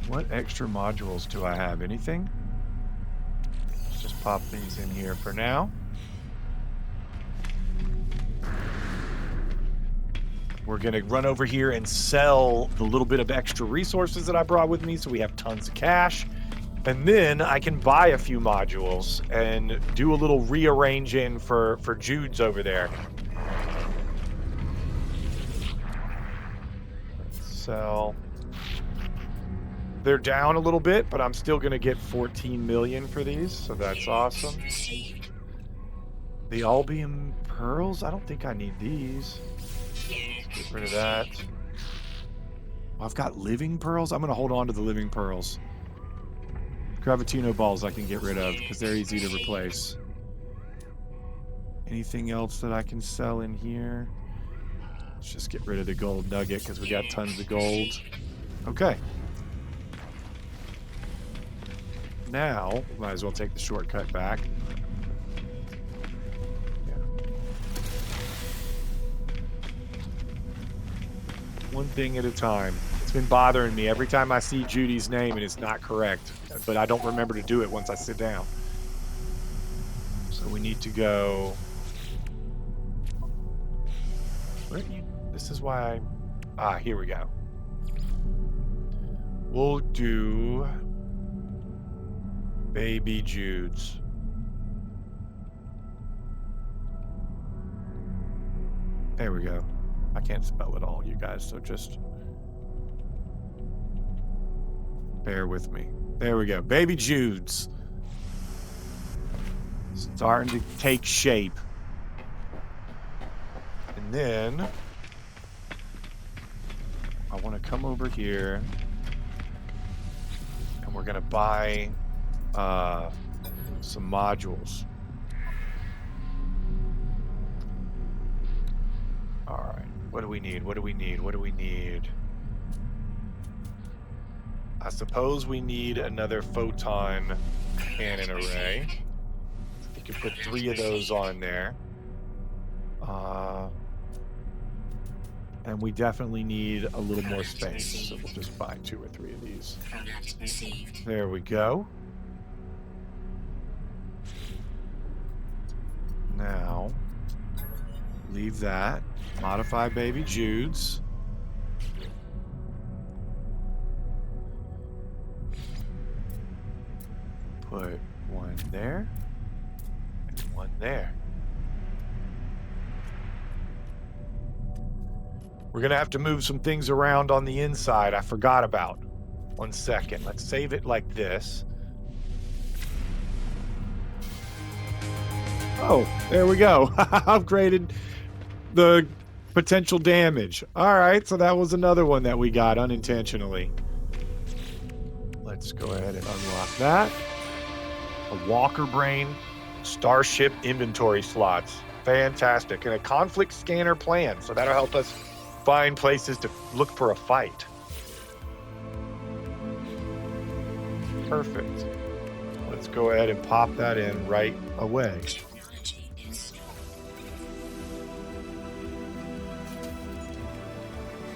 A: What extra modules do I have? Anything? Let's just pop these in here for now. We're going to run over here and sell the little bit of extra resources that I brought with me so we have tons of cash. And then I can buy a few modules and do a little rearranging for Judes over there. Sell. They're down a little bit, but I'm still going to get 14 million for these, so that's awesome. The Albion Pearls? I don't think I need these. Get rid of that. Oh, I've got Living Pearls? I'm going to hold on to the Living Pearls. Gravitino Balls I can get rid of, because they're easy to replace. Anything else that I can sell in here? Let's just get rid of the Gold Nugget, because we got tons of gold. Okay. Now, might as well take the shortcut back. Yeah. One thing at a time. It's been bothering me every time I see Judy's name and it's not correct, but I don't remember to do it once I sit down. So we need to go... Where are you? This is why I... here we go. We'll do... Baby Judes. There we go. I can't spell it all, you guys, so just bear with me. There we go. Baby Judes. Starting to take shape. And then I want to come over here and we're going to buy some modules. All right. What do we need? What do we need? What do we need? I suppose we need another photon cannon array. You can put 3 of those on there. And we definitely need a little more space, so we'll just buy 2 or 3 of these. There we go. Now, leave that. Modify Baby Judes. Put 1 there and 1 there. We're gonna have to move some things around on the inside I forgot about. 1 second. Let's save it like this. Oh, there we go. Upgraded the potential damage. All right, so that was another one that we got unintentionally. Let's go ahead and unlock that. A Walker Brain, Starship inventory slots. Fantastic. And a conflict scanner plan, so that'll help us find places to look for a fight. Perfect. Let's go ahead and pop that in right away.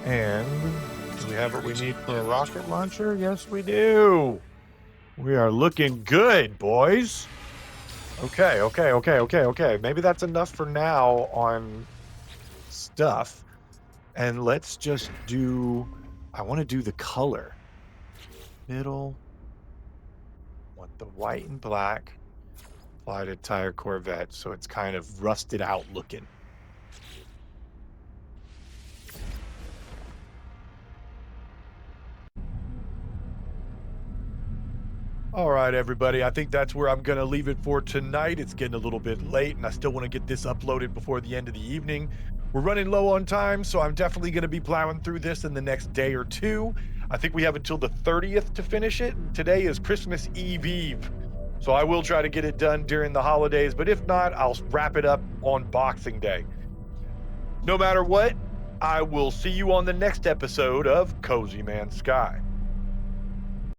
A: And do we have what we need for a rocket launcher? Yes, we do. We are looking good, boys. Okay. Maybe that's enough for now on stuff. And let's just do... I want to do the color. Middle. Want the white and black. Applied entire Corvette, so it's kind of rusted out looking. All right, everybody. I think that's where I'm going to leave it for tonight. It's getting a little bit late, and I still want to get this uploaded before the end of the evening. We're running low on time, so I'm definitely going to be plowing through this in the next day or two. I think we have until the 30th to finish it. Today is Christmas Eve. So I will try to get it done during the holidays, but if not, I'll wrap it up on Boxing Day. No matter what, I will see you on the next episode of Cozy Man Sky.